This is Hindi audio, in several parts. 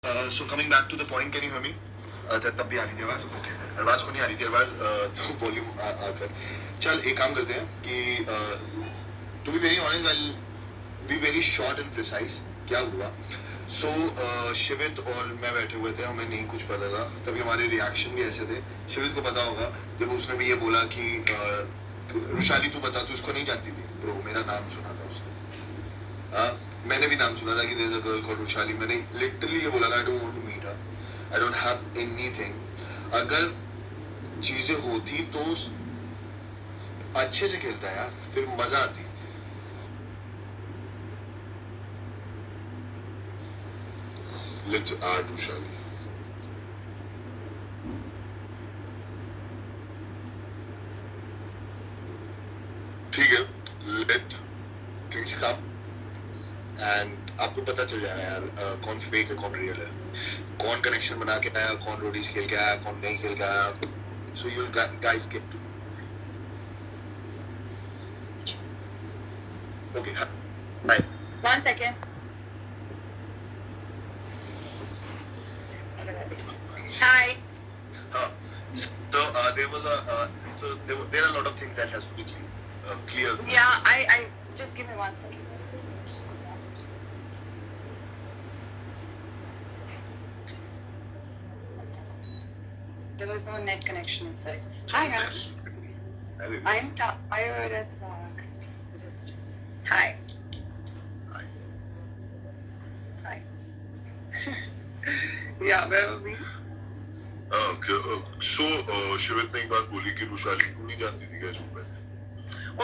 So coming back to the point, can you hear me? तब भी आ रही थी आवाज? ओके, अरबाज को नहीं आ रही थी आवाज, तो वॉल्यूम आकर चल एक काम करते हैं कि to be very honest I be very short and precise. क्या हुआ? सो शिवित और मैं बैठे हुए थे, हमें नहीं कुछ पता था, तभी हमारे रिएक्शन भी ऐसे थे. शिवित को पता होगा जब उसने भी ये बोला कि रुशाली तू बता, तू उसको नहीं जानती थी. ब्रो मेरा नाम सुना था उसने, मैंने भी नाम सुना था कि there is a girl called Rushali. मैंने लिटरली ये बोला था I don't want to meet her, I don't have anything. अगर चीजें होती तो अच्छे से खेलता यार, फिर मजा आती. Let's add Rushali. ठीक है, लेट थिंग्स कम एंड आपको पता चल जाएगा यार कौन फेक है कौन रियल है, कौन कनेक्शन बना के आया, कौन रोडीज खेल के आया, कौन नहीं खेल के आया. So you guys get to. Okay bye. 1 second. Hi. So there are a lot of things that has to be clear. Yeah, I just give me 1 second. There was no net connection inside. Hi, Harsh. I'm tired as fuck. Hi. Hi. Hi. Yeah, where were we? So शिवित ने एक बात बोली कि रुशाली को नहीं जानती थी क्या चुप है.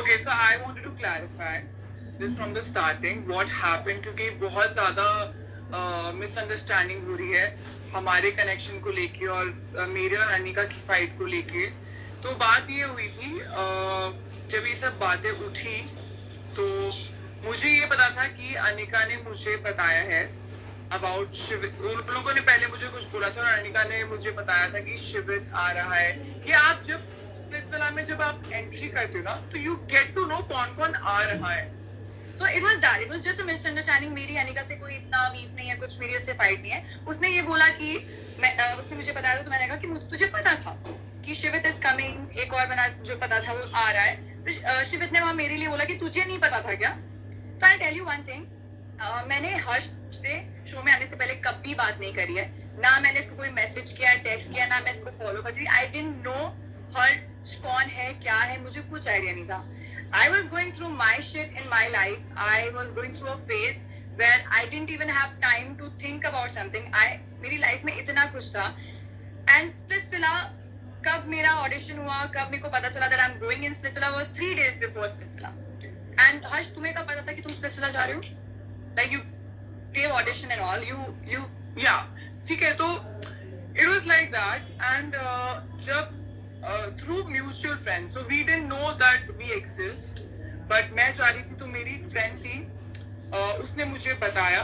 Okay, so I wanted to clarify this from the starting. What happened क्योंकि बहुत ज़्यादा मिसअंडरस्टैंडिंग हो रही है हमारे कनेक्शन को लेके और मेरे और अनिका की फाइट को लेके. तो बात ये हुई थी जब ये सब बातें उठी तो मुझे ये पता था कि अनिका ने मुझे बताया है अबाउट शिवित. उन लोगों ने पहले मुझे कुछ बोला था और अनिका ने मुझे बताया था कि शिवित आ रहा है. कि आप जब स्प्लिट्सविला में जब आप एंट्री करते हो ना तो यू गेट टू नो कौन कौन आ रहा है. So it was that. It was just a misunderstanding. मेरी अनिका से कोई इतना बीफ नहीं है, कुछ मेरी उससे फाइट नहीं है. उसने ये बोला कि उसने मुझे बताया तो मैंने कहा कि मुझे तुझे पता था कि शिवित इज कमिंग. एक और बना जो पता था वो आ रहा है. तो शिवित ने वहाँ मेरे लिए बोला कि तुझे नहीं पता था क्या? तो I tell you one thing, मैंने हर्ष से शो में आने से पहले कभी बात नहीं करी है. ना मैंने इसको कोई मैसेज किया, टेक्स्ट किया, ना मैं इसको फॉलो करती. आई डिडंट नो हर्ष कौन है क्या है, मुझे कुछ आइडिया नहीं था. I was going through my shit in my life. I was going through a phase where I didn't even have time to think about something. मेरी लाइफ में इतना कुछ था. And स्प्लिट्सविला कब मेरा ऑडिशन हुआ, कब मेरे को पता चला that I'm going in Splitsvilla was 3 days before Splitsvilla. And हर्ष तुम्हें कब पता था कि तुम स्प्लिट्सविला जा रहे हो? Like you gave audition and all. You yeah. ठीक है, तो it was like that and जब through mutual friends, so we didn't know that we exist. But मैं जा रही थी तो मेरी फ्रेंड थी, उसने मुझे बताया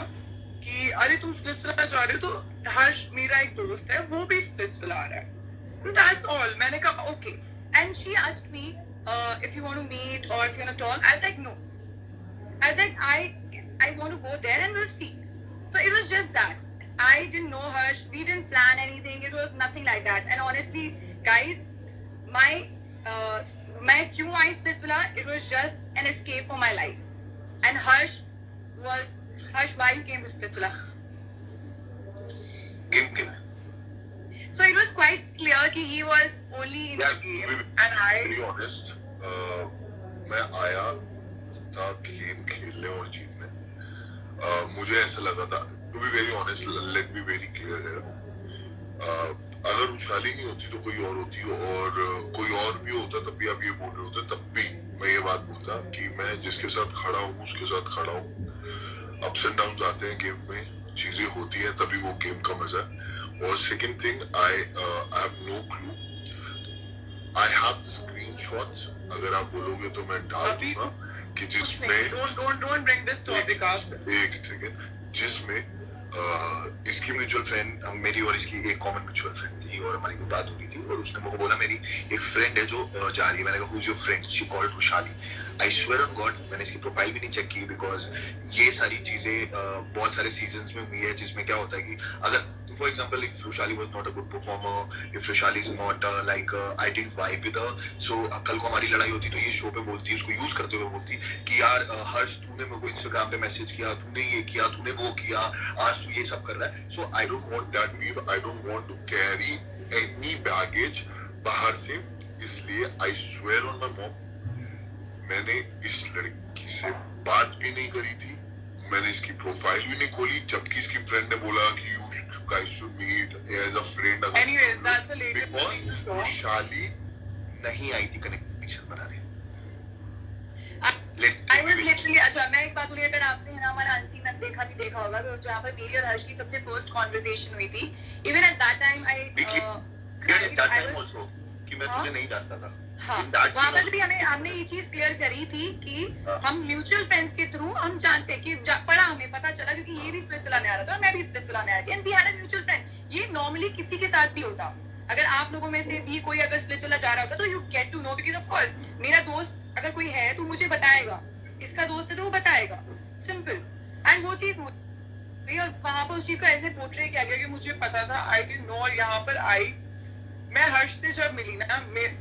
कि अरे तुम स्प्लिट्सविला जा रहे हो तो हर्ष मेरा एक दोस्त है वो भी स्प्लिट्सविला आ रहा है. That's all. मैंने कहा okay. And she asked me if you want to meet or if you want to talk. I was like no. I was like I want to go there and we'll see. So it was just that. I didn't know Harsh. We didn't plan anything. It was nothing like that. And honestly, guys, मैं क्यों आई Splitsvilla? It was just an escape for my life. And Harsh, why you came to Splitsvilla? Game. So it was quite clear कि he was only in the game. And to be honest, मैं आया था गेम खेलने और जीतने. मुझे ऐसा लगा था, to be very honest, let me very clear here. अगर रुशाली नहीं होती तो कोई और होती और कोई और भी होता तब भी आप ये बोल रहे होते, तब भी मैं ये बात बोलता कि मैं जिसके साथ खड़ा हूँ उसके साथ खड़ा हूँ. अप्स एंड डाउन आते हैं गेम में, चीजें होती हैं, तभी वो गेम का मजा है. और second thing, I have no clue. I have screenshots, अगर आप बोलोगे तो मैं डाल दूंगा कि जिसमें don't bring this topic up. एक सेकंड, जिसमें इसकी उसकी म्यूचुअल फ्रेंड, मेरी और इसकी एक कॉमन म्यूचुअल फ्रेंड थी और हमारी कोई बात हो रही थी और उसने मुझे बोला मेरी एक फ्रेंड है जो जा रही है। मैंने कहा who is your friend? She called Rushali. I swear on God मैंने इसकी प्रोफाइल भी नहीं चेक की, बिकॉज ये सारी चीजें बहुत सारे सीजन्स में हुई है जिसमें क्या होता है कि अगर for example if Rushali was not a good performer, if Rushali is not like I didn't vibe with her, so कल को हमारी लड़ाई होती तो ये शो पे बोलती, उसको यूज करते हुए बोलती कि यार हर्ष तूने मेरे को इंस्टाग्राम पे मैसेज किया, तूने ये किया, तूने वो किया, आज तू ये सब कर रहा है। So I don't want that beef. I don't want to carry any baggage बाहर से, इसलिए I swear on my mom, मैंने इस लड़की से बात भी नहीं करी थी, मैंने इसकी प्रोफाइल भी नहीं खोली, जबकि इसकी फ्रेंड ने बोला कि you guys should meet as a friend. Anyways, that's the latest thing to talk. शाली नहीं आई थी कनेक्शन बनाने। I was literally, अच्छा मैं एक बात बोली, अगर आपने है ना हमारा अनसीन देखा होगा तो जहाँ पर मेरी और हर्ष की सबसे फर्स्ट कॉन्वर्सेशन हुई थी, even at that time I was कि मैं तुझे नहीं जानता था। हाँ, वहाँ पर भी हमने ये चीज क्लियर करी थी कि हम म्यूचुअल फ्रेंड्स के थ्रू हम जानते कि पढ़ा, हमें पता चला क्योंकि ये भी स्प्लिट चलाने आ रहा था और मैं भी स्प्लिट चलाने आ रही थी, and we had a mutual friend. ये नॉर्मली किसी के साथ भी होता, अगर आप लोगों में से भी कोई अगर स्प्लिट चला जा रहा होता तो you get to know, because of course मेरा दोस्त अगर कोई है तो मुझे बताएगा, इसका दोस्त है तो वो बताएगा, सिंपल। एंड वो चीज हुई और वहां पर उस चीज को ऐसे पोर्ट्रे किया गया कि मुझे पता था, आई डिडंट नो। और यहाँ पर आई, मैं हर्ष से जब मिली ना,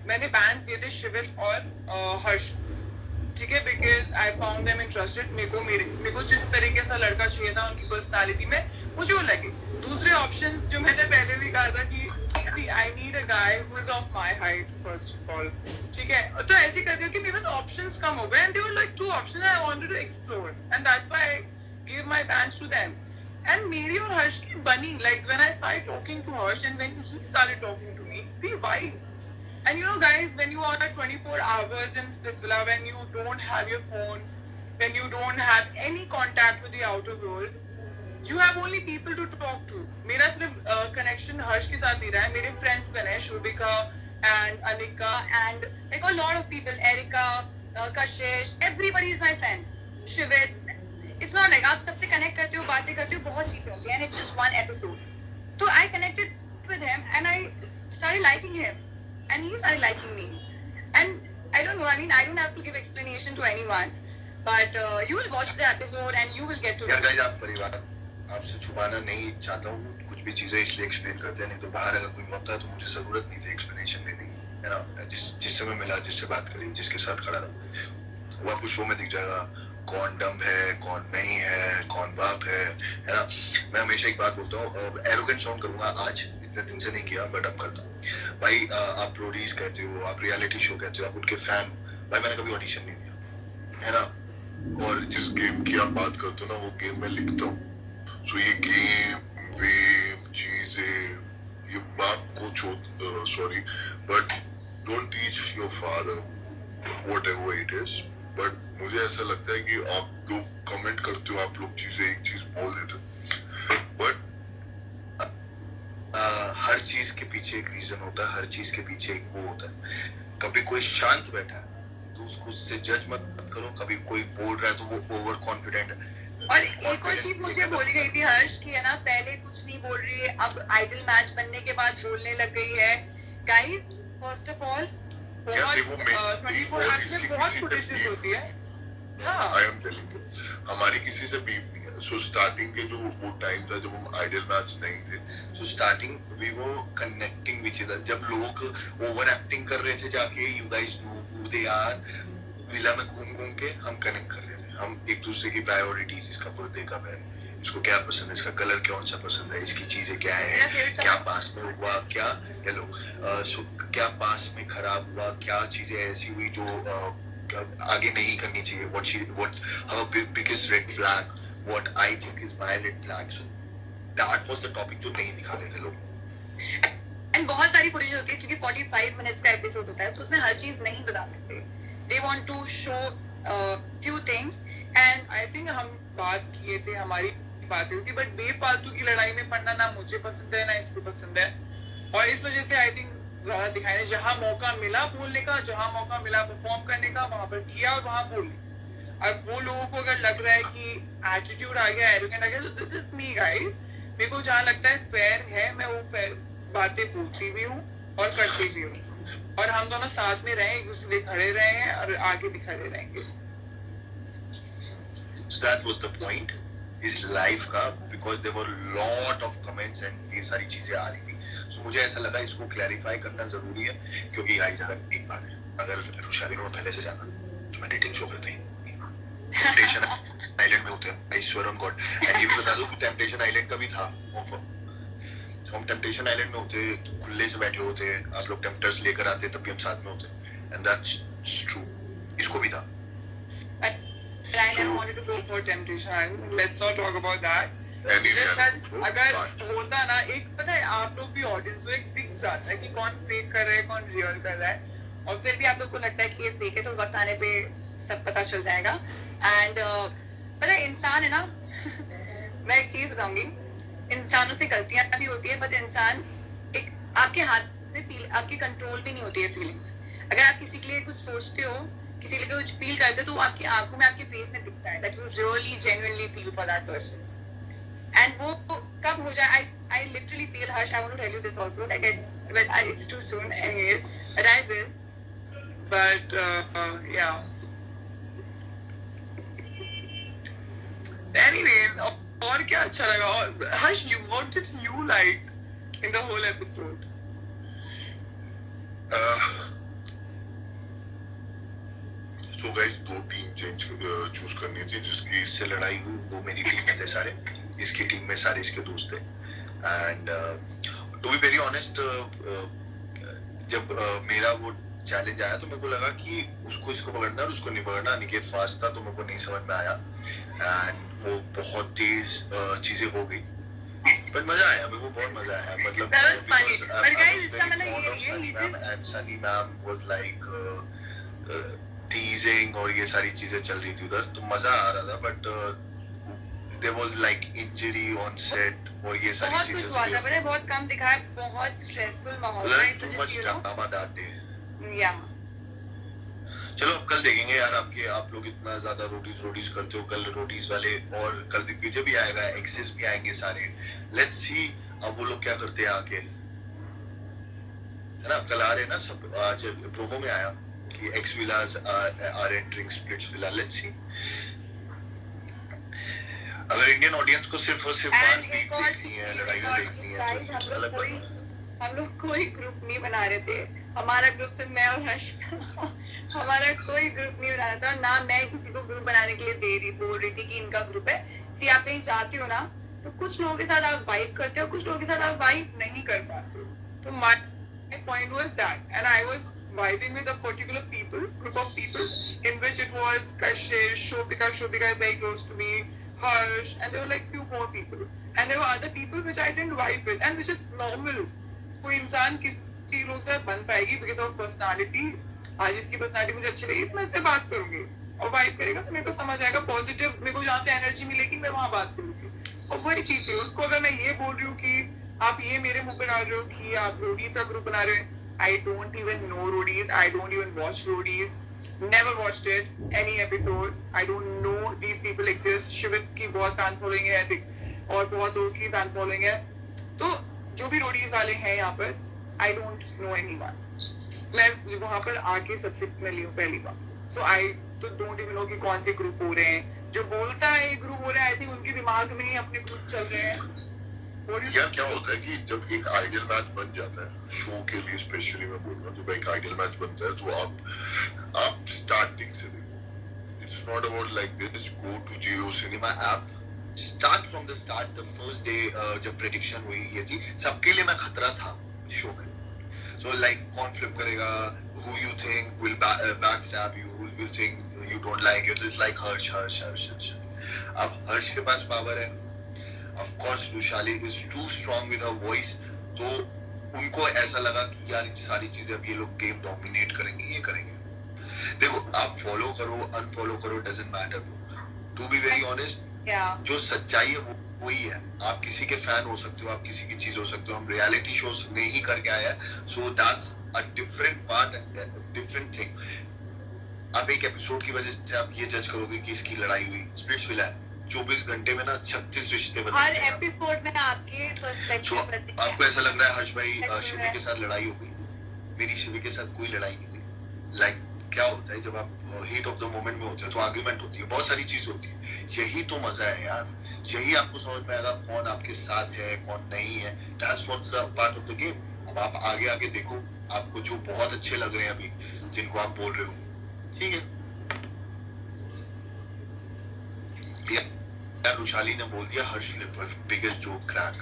मैंने बैंस दिए थे शिविर और हर्ष, ठीक है, because I found them interested. मेरे को जिस तरीके से लड़का चाहिए था उनकी पर्सनालिटी में मुझे वो लगे। दूसरे ऑप्शन जो मैंने पहले भी कहा था कि see I need a guy who is of my height first of all, ठीक है, तो ऐसे करके कि मेरे पास ऑप्शंस कम हो गए, and they were like two options I wanted to explore, and that's why I give my bans to them. And मेरी और हर्ष की बनी, like when I started talking to Harsh and when he started talking to me, we vibe. And you know guys, when you are at 24 hours in Splitsvilla, when you don't have your phone, when you don't have any contact with the outer world, you have only people to talk to. मेरा सिर्फ connection हर्ष के साथ नहीं रहा है, मेरे friends बने, Shubhika and Anika and like a lot of people, Erika, Kashish, everybody is my friend. Shivit. It's not like आप सबसे connect करते हो, बातें करते हो, बहुत चीजें होती हैं, and it's just one episode. So I connected with him and I started liking him and he started liking me, and I don't know, I mean I don't have to give explanation to anyone, but you will watch the episode and you will get to know. यार गाइस, आप परिवार आपसे छुपाना नहीं चाहता हूँ, कुछ भी चीजें इसलिए एक्सप्लेन करते हैं, नहीं तो बाहर अगर कोई होता है तो मुझे जरूरत नहीं थी एक्सप्लेनेशन देने की, है ना। जिससे मैं मिला, जिससे बात करी, जिसके साथ खड़ा रहा, वो आपको शो में दिख जाएगा कौन डम है, कौन नहीं है, कौन बाप है ना। मैं हमेशा एक बात बोलता हूँ, एरोगेंट साउंड करूंगा आज, इतने दिन से नहीं किया बट अब करता हूँ। भाई आप प्रोड्यूस कहते हो, आप रियलिटी शो कहते हो, आप उनके फैन, भाई मैंने कभी ऑडिशन नहीं दिया, है ना। और जिस गेम की आप बात करते हो ना, वो गेम मैं लिखता हूँ। सो ये गेम वेम चीजें, ये बात को sorry but don't teach your father whatever it is, but मुझे ऐसा लगता है कि आप लोग कमेंट करते हो, आप लोग चीजें एक चीज बोल देते हो, बट हर चीज के पीछे एक रीजन होता है, हर चीज के पीछे एक वो होता है। कभी कोई शांत बैठा है तो उसको उससे जज मत करो, कभी कोई बोल रहा है तो वो ओवर कॉन्फिडेंट है। और एक और चीज मुझे बोली गई थी हर्ष की, है ना, पहले कुछ नहीं बोल रही है, अब आइडल मैच बनने के बाद बोलने लग गई है। गाइस, फर्स्ट ऑफ ऑल बहुत 24 आवर्स में बहुत फुटेजेस होती है। हाँ, आई एम टेलिंग यू, हमारी किसी से बीफ नहीं है। सो स्टार्टिंग के जो वो टाइम था जब हम आइडल मैच नहीं थे, so starting we were connecting with each other. जब लोग ओवर एक्टिंग कर रहे थे जाके, you guys know who they are, villa में घूम घूम के हम कनेक्ट कर रहे थे। हम एक दूसरे की प्रायोरिटीज, इसका बर्थडे कब है, इसको क्या पसंद है, इसका कलर कौन सा पसंद है, इसकी चीजें क्या है, क्या पास में हुआ, क्या हेलो क्या पास में खराब हुआ, क्या चीजें ऐसी हुई जो आगे नहीं करनी चाहिए, what her biggest red flag, what I think is my red flag. So that was the topic जो नहीं दिखा रहे थे लोग। एंड बहुत सारी फुटेज होती है क्योंकि 45 मिनट्स का एपिसोड होता है, तो उसमें हर चीज नहीं बता सकते। They want to show few things, and I think हम बात किए थे, हमारी बातें होती, बट बेफालतू की लड़ाई में पढ़ना ना मुझे पसंद है ना इसको पसंद है, और इस वजह से आई थिंक ज्यादा दिखाने, जहां मौका मिला बोलने का, जहां मौका मिला परफॉर्म करने का, वहां पर किया और वहां बोल। अब वो लोगों को अगर लग रहा है कि एटीट्यूड आ गया, एरोगेंट आ गया, तो दिस इज मी गाइस, मेरे को जहाँ लगता है फेयर है, मैं वो फेयर बातें पूछती भी हूँ और करती भी हूँ, और हम दोनों साथ में रहे, एक दूसरे के खड़े रहे हैं और आगे भी खड़े रहेंगे। So that was the point इस लाइव का, because there were lot of comments and ये सारी चीजें आ रही थी। So मुझे ऐसा लगा इसको क्लैरिफाई करना जरूरी है, क्योंकि गाइस अगर एक बात है, अगर रुशाली को पहले से जाना तो मैं डेटिंग शो करते ही टेम्पटेशन आइलैंड में होते हैं, I swear on God. And ये भी बता दो कि टेम्पटेशन आइलैंड का भी था ऑफर, तो हम टेम्पटेशन आइलैंड में होते, खुले से बैठे होते, आप लोग टेम्पटर्स लेकर आते, तब भी हम साथ में होते, एंड दैट्स ट्रू, इसको भी था। I never wanted to go for temptation island. Let's not talk about that. अगर होता ना, एक पता है आप लोग भी ऑडियंस को एक दिख जाता है कि कौन फेक कर रहा है कौन रियल कर रहा है, और फिर भी आप लोग को लगता है कि ये फेक है, तो वक्त आने पे सब पता चल जाएगा। एंड पता है इंसान है ना मैं एक चीज बताऊंगी, इंसानों से गलतियां भी होती है, बट इंसान एक आपके हाथ में आपके कंट्रोल भी नहीं होती है फीलिंग्स। अगर आप किसी के लिए कुछ सोचते हो, किसी के लिए कुछ फील करते हो, तो वो आपकी आंखों में, आपके फेस में दिखता है that you really genuinely feel for that person. And वो कब हो जाए, I literally feel Harsh, I want to tell you this also, like it's too soon anyways, but I will. but yeah. Anyways, और क्या अच्छा लगा, और Harsh, what did you like in the whole episode? So guys, 2 team choose करनी थी, जिसकी इससे लड़ाई हुई वो मेरी टीम में थे सारे, इसकी टीम में सारे इसके दोस्त थे। And to be very honest, जब मेरा वो चैलेंज आया तो मेरे को लगा कि उसको इसको पकड़ना और उसको नहीं पकड़ना। अनिकेत फास्ट था तो मेरे को नहीं समझ में आया, एंड वो बहुत तेज चीजें हो गई, बट मजा आया, मेरे को बहुत मजा आया। मतलब That was funny. But guys, इसका मतलब ये and Sunny ma'am was like टीजिंग और ये सारी चीजें चल रही थी उधर, तो मजा आ रहा था, but there was like injury on set और ये सारी बहुत चीजें कुछ हुआ था, मैंने बहुत कम दिखाया, बहुत स्ट्रेसफुल माहौल था, too much drama that day. या चलो अब कल देखेंगे यार, आप लोग इतना ज्यादा रोटीज करते हो, कल रोटीज वाले और कल दिग्विजय भी आएगा, एक्सेस भी आएंगे सारे, लेट्स सी अब वो लोग क्या करते हैं आके, है ना। कल आ रहे ना सब, आज प्रोमो में आया कि ex villas are entering Splitsvilla, let's see. अगर इंडियन ऑडियंस को सिर्फ और सिर्फ बात देखनी है, लड़ाई देखनी है, तो कुछ अलग करना। हम लोग कोई ग्रुप नहीं बना रहे थे, हमारा ग्रुप सिर्फ मैं और हर्ष था हमारा कोई ग्रुप नहीं बना रहा था, और ना मैं किसी को ग्रुप बनाने के लिए बोल रही थी कि इनका ग्रुप है। सी आप कहीं जाते हो ना, तो कुछ लोगों के साथ आप वाइब करते हो, कुछ लोगों के साथ आप वाइब नहीं कर पाते हो, तो my point was that, and I was vibing with a particular group of people, in which it was Kashish, Shobika is very close to me, Harsh, and there were like few more people, and there were other people which I didn't vibe with, and which is normal. कोई इंसान किसी लोग से बन पाएगी because of personality, आज इसकी पर्सनालिटी मुझे अच्छी लगी तो मैं इससे बात करूंगी, और वाइब करेगा तो मेरे को समझ आएगा पॉजिटिव, मेरे को जहाँ से एनर्जी मिलेगी मैं वहाँ बात करूंगी। और वही चीज है, उसको अगर मैं ये बोल रही हूँ कि आप ये मेरे मुंह पे डाल रहे हो कि आप रोडीज का ग्रुप बना रहे हो, I don't even know roadies, I don't even watch roadies, never watched it, any episode, I don't know these people exist। शिवित की बहुत फैन फॉलोइंग है और बहुत लोगों की फैन फॉलोइंग है, तो जो भी रोडीज वाले हैं यहाँ पर, I don't know anyone। मैं वहाँ पर आके सबसे मिली हूँ पहली बार, so I don't even know कि कौन से ग्रुप हो रहे हैं। जो बोलता है ये ग्रुप हो रहे हैं, I think उनके दिमाग में ही अपने ग्रुप चल रहे हैं। यार क्या होता है कि जब एक आइडियल मैच बन जाता है शो के लिए, स्पेशली मैं बोल रहा हूँ, जब एक आइडियल मैच बनता है तो आप स्टार्टिंग से देखो, it's not about like this go to Jio Cinema app, start from the start, the first day जब प्रेडिक्शन हुई ये थी, सबके लिए मैं खतरा था शो में। सो लाइक कौन फ्लिप करेगा, who you think will backstab you, who will think you don't like it, it's like हर्ष। अब हर्ष के पास पावर है, of course Rushali is too strong with her voice, तो उनको ऐसा लगा कि यार सारी चीजें अब ये लोग गेम डोमिनेट करेंगे, ये करेंगे। देखो आप फॉलो करो अनफॉलो करो, doesn't matter, to be very honest, जो सच्चाई है वो वही है। आप किसी के फैन हो सकते हो, आप किसी की चीज हो सकते हो, हम रियलिटी शोज नहीं करके आए हैं, so that's a different part, different thing. आप एक एपिसोड की वजह से आप ये जज करोगे कि इसकी लड़ाई हुई, स्प्लिट्स विला है, 24 घंटे में ना 36 रिश्ते हर बदल गए। एपिसोड में आपके So, पर्सपेक्टिव आपको ऐसा लग रहा है हर्ष भाई That's शिवी right. के साथ लड़ाई हो गई? मेरी शिवी के साथ कोई लड़ाई नहीं हुई। लाइक क्या होता है जब आप हीट ऑफ द मोमेंट में होते हो तो आर्ग्यूमेंट होती है, बहुत सारी चीज होती है। यही तो मजा है यार, यही आपको समझ में आएगा कौन आपके साथ है कौन नहीं है। That's what's the part of the game. अब आप आगे आगे देखो, आपको जो बहुत अच्छे लग रहे हैं अभी जिनको आप बोल रहे हो, ठीक है। यार रुशाली ने बोल दिया हर्ष फ्लिपर बिगेस्ट जोक क्रैक।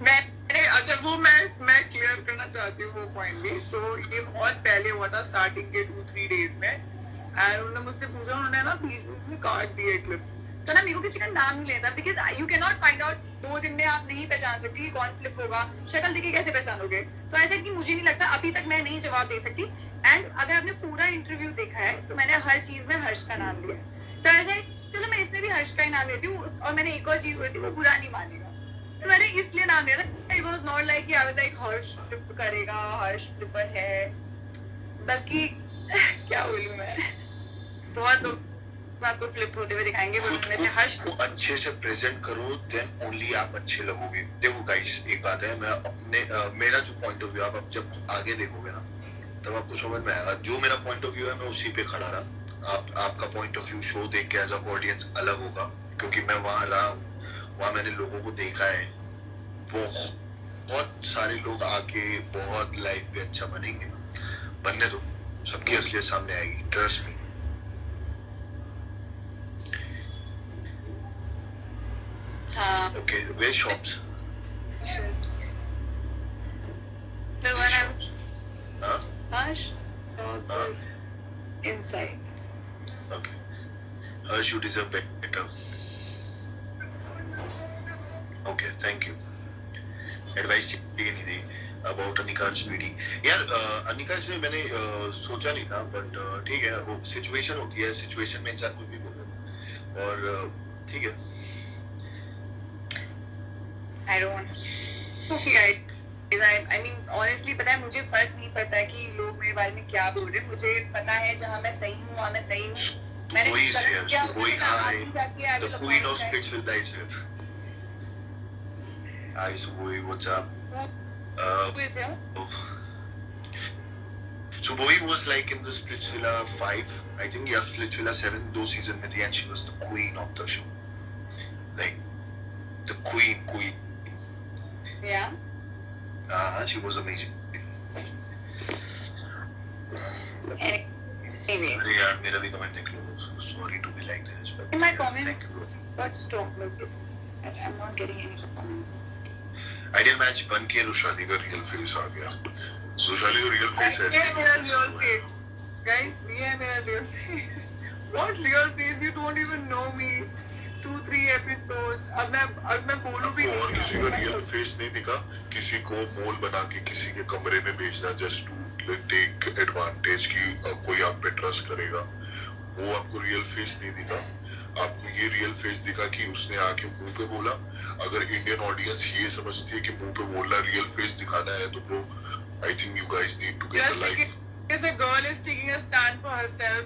मैंने अच्छा वो मैं क्लियर करना चाहती हूँ वो पॉइंट भी। सो ये बहुत पहले हुआ था स्टार्टिंग के 2-3 डेज में, एंड उन्होंने मुझसे पूछा, उन्होंने ना बीच में काट दिए क्लिप्स। तो ना मेरे को किसी का नाम नहीं लेता, because you can not find out 2 दिन में आप नहीं पहचान सकती कि कौन फ्लिप होगा, शक्ल देख के कैसे पहचानोगे। तो ऐसा कि मुझे नहीं लगता, अभी तक मैं नहीं जवाब दे सकती। एंड अगर आपने पूरा इंटरव्यू देखा है तो मैंने हर चीज में हर्ष का नाम लिया। तो ऐसे चलो मैं इसमें भी हर्ष का ही नाम लेती हूँ, और मैंने एक और चीज बोली थी वो बुरा नहीं मानेगा, तो मैंने इसलिए नाम लिया था। It was not like I was like Harsh flip करेगा, हर्ष फ्लिपर है, बल्कि क्या बोलूं मैं, बहुत लोग आपको फ्लिप होते हुए दिखाएंगे, खुद उनमें से हर्ष को अच्छे से प्रेजेंट करो, देन ओनली आप अच्छे लगोगे। देखो गाइस एक बात है, मैं अपने मेरा जो पॉइंट ऑफ व्यू आप अब जब आगे देखोगे ना तब आपको समझ में आएगा। जो मेरा पॉइंट ऑफ व्यू है मैं उसी पे खड़ा रहा। आपका पॉइंट ऑफ व्यू शो देख के एज अ ऑडियंस अलग होगा, क्योंकि मैं वहां रहा हूँ, वहां मैंने लोगों को देखा है। बहुत सारे लोग आके बहुत लाइफ पे अच्छा बनेंगे, बनने दो, सबकी असलियत सामने आएगी, ट्रस्ट मी। हाँ okay way shops the one I'm हाँ Harsh inside. Okay. Harsh, you deserve better. Okay, thank you. Advice ये नहीं दी about अनिका स्वीटी। यार अनिका से मैंने सोचा नहीं था, बट ठीक है, वो सिचुएशन होती है, सिचुएशन में इंसान कुछ भी बोल सकता है, और ठीक है। I don't. Okay, I mean honestly पता है मुझे फर्क नहीं पड़ता है कि लोग मेरे बारे में क्या बोल रहे हैं। मुझे पता है जहाँ मैं सही हूँ वहाँ मैं सही हूँ। मैंने Boy is here. क्या Boy, hi. जाके I The will queen of apologize. Splitsville is here. Hi, Suboi, what's up? Who is here? Suboi was like in the Splitsvilla 5, I think, yeah, Splitsvilla 7, 2 season में थी, and she was the queen of the show. Like, the queen. Yeah. She was amazing. Anyway, अरे यार मेरा भी कमेंट देख लो, sorry to be like this, but in my comment, thank you. but stop like this. I'm not getting any comments. Ideal match बन के रुशाली का रियल फेस आ गया। रुशाली का रियल फेस ये है मेरा real face, guys. ये मेरा real face. What real face? You don't even know me. 2-3 episodes. अब मैं बोलूं भी और नहीं। किसी का रियल फेस नहीं दिखा, किसी को मोल बना के किसी के कमरे में भेजना जस्ट टू टेक एडवांटेज की कोई आप पे ट्रस्ट करेगा, वो आपको रियल फेस नहीं दिखा। आपको ये रियल फेस दिखा कि उसने आके मुंह पे बोला। अगर इंडियन ऑडियंस ये समझती है कि मुंह पे बोलना रियल फेस दिखाना है, तो bro I think you guys need to get a Just life. because a girl is taking a stand for herself,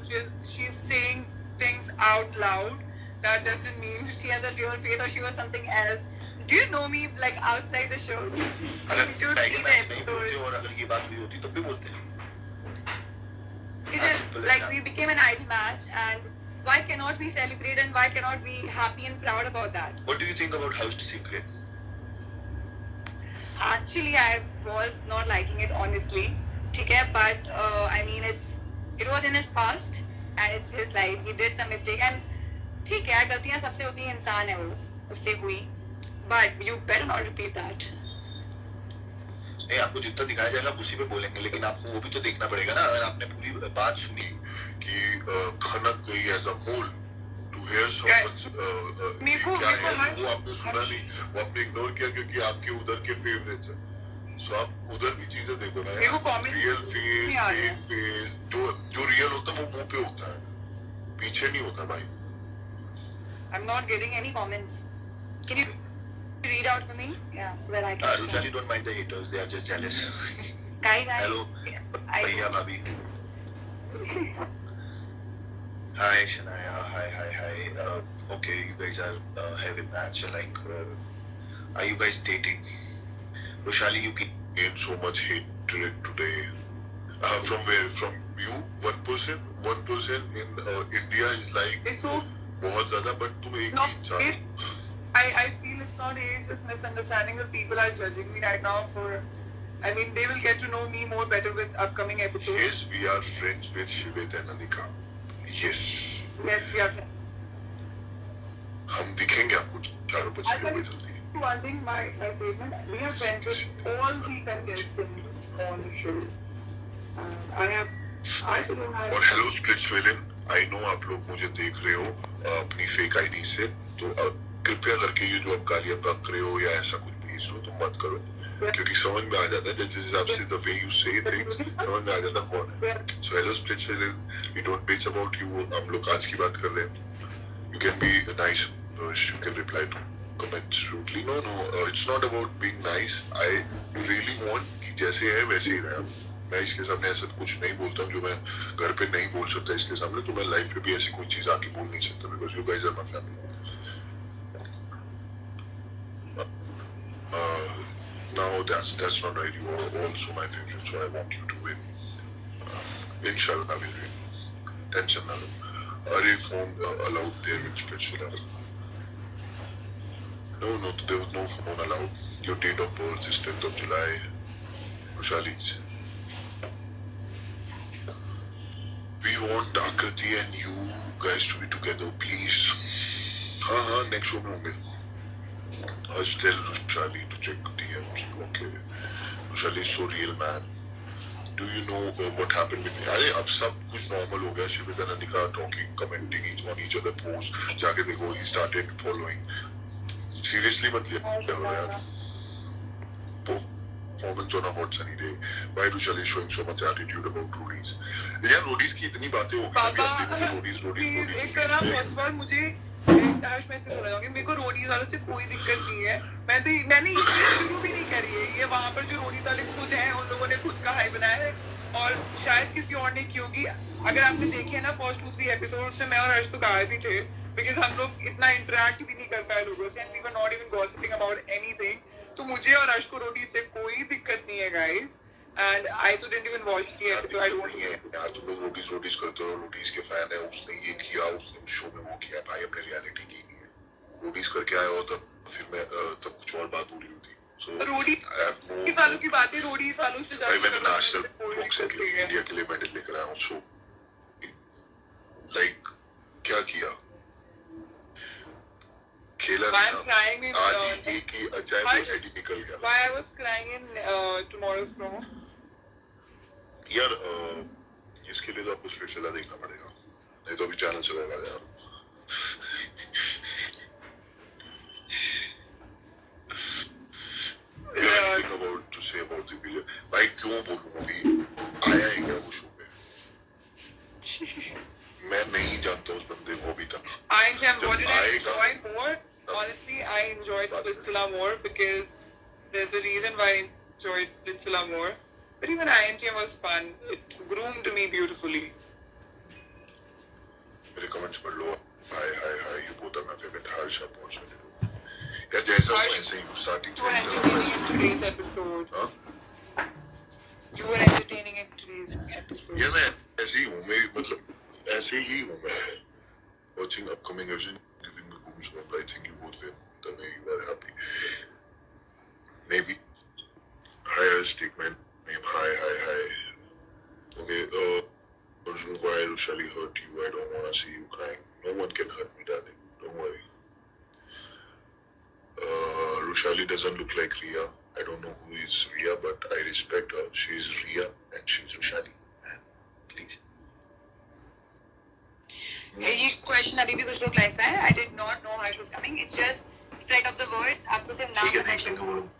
she's saying things out loud. That doesn't mean she has a real face or she was something else. Do you know me like outside the show? अगर To side see match the नहीं बोलते episode. और अगर ये बात हुई होती तब भी बोलते हैं। It is like we became an idol match, and why cannot we celebrate and why cannot we happy and proud about that? What do you think about House Secret? Actually, I was not liking it honestly. ठीक है, but I mean it was in his past and it's his life. He did some mistake and ठीक है, गलतियां सबसे होती हैं, इंसान है वो, उससे हुई, but you better not repeat that. नहीं, आपको जितना दिखाया जाएगा आप उसी पे बोलेंगे, लेकिन आपको वो भी तो देखना पड़ेगा ना। अगर आपने पूरी बात सुनी कि खनक गई as a mole to hear someone मेरे को क्या है, हर्ष- वो आपने सुना नहीं, वो आपने इग्नोर किया क्योंकि आपके उधर के फेवरेट्स हैं। सो आप उधर भी चीजें देखो ना, मेरे को comment रियल नहीं आ फेस, रहा है। फेक फेस, जो रियल होता है वो मुंह पे होता है, पीछे नहीं होता भाई। I'm not getting any comments. Can you read out for me? Yeah, so that I can. Ruchali, don't mind the haters, they are just jealous. Guys, Hello, I भैया भाभी। Hi Shania, hi. Okay, you guys are having match. Like, are you guys dating? Roshali, you keep. Gained so much hatred today. From where? From you? 1%? 1% in India is like It's so बहुत ज़्यादा, but तुम एक no. ही इंसान It, हो. I feel it's not age, it's misunderstanding that people are judging me right now for. I mean, they will get to know me more better with upcoming episodes. Yes, we are friends with Shivit and Anika. Yes. Yes, we are. हम दिखेंगे आपको 4 I बजे can जल्दी. one thing, my statement. We are friends with all the contestants on the show. I don't have. और hello splits villain, I know आप लोग मुझे देख रहे हो अपनी फेक आईडी से, तो कृपया करके ये जो आप गालियां बक रहे हो या ऐसा कुछ भेज रहे हो तो मत करो, क्योंकि समझ में आ जाता है जिस हिसाब से the way you say things समझ में आ जाता कौन है. So hello Splitsvillains, we don't bitch about you. हम लोग आज की बात कर रहे हैं. You can be nice, you can reply to comments rudely. No, it's not about being nice. I really want कि जैसे है वैसे ही रहे. मैं इसके सामने ऐसा कुछ नहीं बोलता हूँ जो मैं घर पे नहीं बोल सकता इसके सामने, तो मैं लाइफ में भी ऐसी कोई चीज आके बोल नहीं सकता, because you guys are my family. Now that's not right. You are also my favorite, so I want you to win. Inshallah, I will win. Tension ना लो. Are phone allowed there with special alarm? No, there was no phone allowed. Your date of birth is 10th of July. Roshali's. We want Akriti and you guys to be together, please. हाँ, next show में होंगे. I'll tell Roshali to check DMs. Okay. Roshali is so real, man. Do you know what happened with me? अरे अब सब कुछ नॉर्मल हो गया. Shivit and Anika talking, commenting on each other post. जाके देखो, he started following. Seriously मत लिया करो यार. Performance on a hot sunny day. Why Roshali is showing so much attitude about roadies? यार roadies की इतनी बातें हो गई अभी आप देखो roadies. एक तरह फर्स्ट बार मुझे दाश में से बोला जाऊंगी, मेरे को रोडीज वालों से कोई दिक्कत नहीं है. मैंने शुरू भी नहीं करी है. ये वहाँ पर जो रोडीज वाले खुद हैं, उन लोगों ने खुद का हाई बनाया है, और शायद किसी और ने की होगी. अगर आपने देखे है ना फर्स्ट 2-3 एपिसोड से, मैं और हर्ष तो गायब भी थे, बिकॉज हम लोग इतना इंटरेक्ट भी नहीं कर पाए लोगों से, and we were not even gossiping about anything. तो मुझे और हर्ष को रोडीज से कोई दिक्कत नहीं है गाइस. एंड आई तो didn't even watch the episode. I don't नहीं है यार, तुम लोग रोडीज करते हो. रोडीज के फैन है, उसने ये किया, उसने शो में वो किया. भाई अपने रियलिटी की नहीं है. रोडीज करके आया हो तब फिर मैं तब कुछ और बात हो रही होती. So रोडीज वालों की बातें रोडीज वालों से भाई मैंने नेशनल बॉक्सिंग के लिए इंडिया के लिए मेडल लेकर आया हूँ. सो लाइक क्या किया, खेला नहीं. आज एक ही अचानक से निकल गया. Why I was crying in tomorrow's promo? यार इसके लिए तो आपको स्प्लिट चला देखना पड़ेगा, नहीं तो अभी चैनल चलेगा यार. Anything about to say about the video? भाई क्यों बोलूँ, अभी आया है क्या वो शो पे? मैं नहीं जानता उस बंदे को अभी तक. What did I enjoy more? Honestly, I enjoyed Splitsvilla more because there's a reason why I enjoyed Splitsvilla more. But even INTM was fun. It groomed me beautifully. मेरे कमेंट्स पढ़ लो. हाय you both are my favorite. Harsh आप पहुंच गए. यार जैसा हूँ ऐसे ही starting You were entertaining in today's episode. हाँ? You were entertaining in today's episode. यार मैं ऐसे ही हूँ. मेरी मतलब ऐसे ही हूँ मैं. Watching upcoming episode giving me goosebumps. I think you both were the way you were happy. Maybe. Hi, I'll take my name. Hi. Okay. Why Roshali hurt you? I don't want to see you crying. No one can hurt me, darling. Don't worry. Roshali doesn't look like Riya. I don't know who is Riya, but I respect her. She's Riya and she's Roshali. Please. ये क्वेश्चन अभी भी कुछ लोग लाइक रहा है. I did not know Harsh was coming. It's just spread of the word. आपको सिर्फ नाम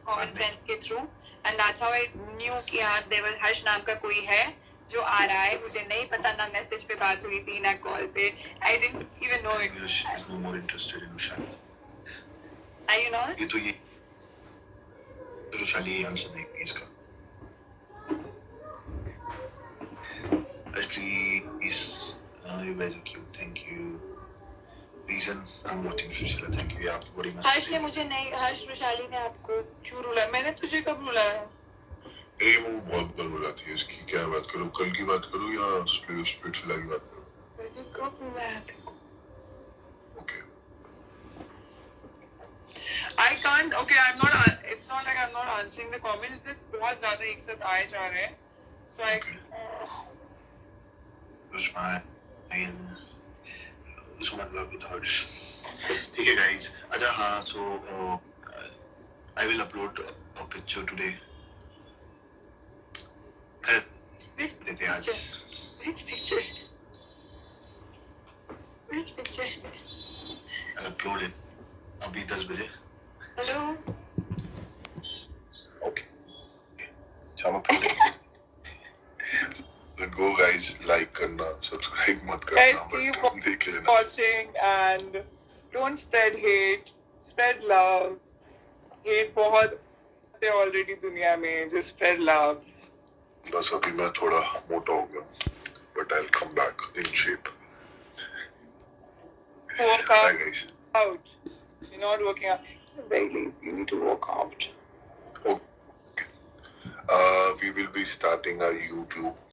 कॉमन फ्रेंड्स के through, and that's how I knew कि हाँ देवर हर्ष नाम का कोई है जो आ रहा है. मुझे नहीं पता, ना मैसेज पे बात हुई थी ना कॉल पे. I didn't even know it. She is no more interested in Roshali. Are you not? ये तो रोशाली ये आंसर देगी इसका. Please You guys are cute. Thank you. Reason I'm watching Sushila. Thank you. आपकी बड़ी मस्त हर्ष ने मुझे नहीं, हर्ष वैशाली ने आपको क्यों रुलाया? मैंने तुझे कब रुलाया? ये वो बहुत बार बुलाती है, इसकी क्या बात करूं, कल की बात करूं या स्प्लिट्सविला की बात करूं? मैंने कब रुलाया तेको? Okay I can't. Okay, I'm not. It's not like I'm not answering the comments. It's बहुत ज़्यादा एक साथ आए जा रहे हैं. So I. Smile. So much love with Harsh. ठीक है guys. अच्छा हाँ, so I will upload a picture today. Which देते हैं आज. Which picture? Which picture? I'll upload it. अभी 10 बजे. Hello. Okay. चलो upload it. Let go guys, like करना, सब्सक्राइब मत Guys, करना, keep बट तुम देख लेना. watching and don't spread hate. Spread love. Hate बहुत है already दुनिया में. Just spread love. बस अभी मैं थोड़ा मोटा हो गया, but I will come back in shape. Work bye guys. out. You're not working out. You're very lazy. You need to work out. We will be starting our YouTube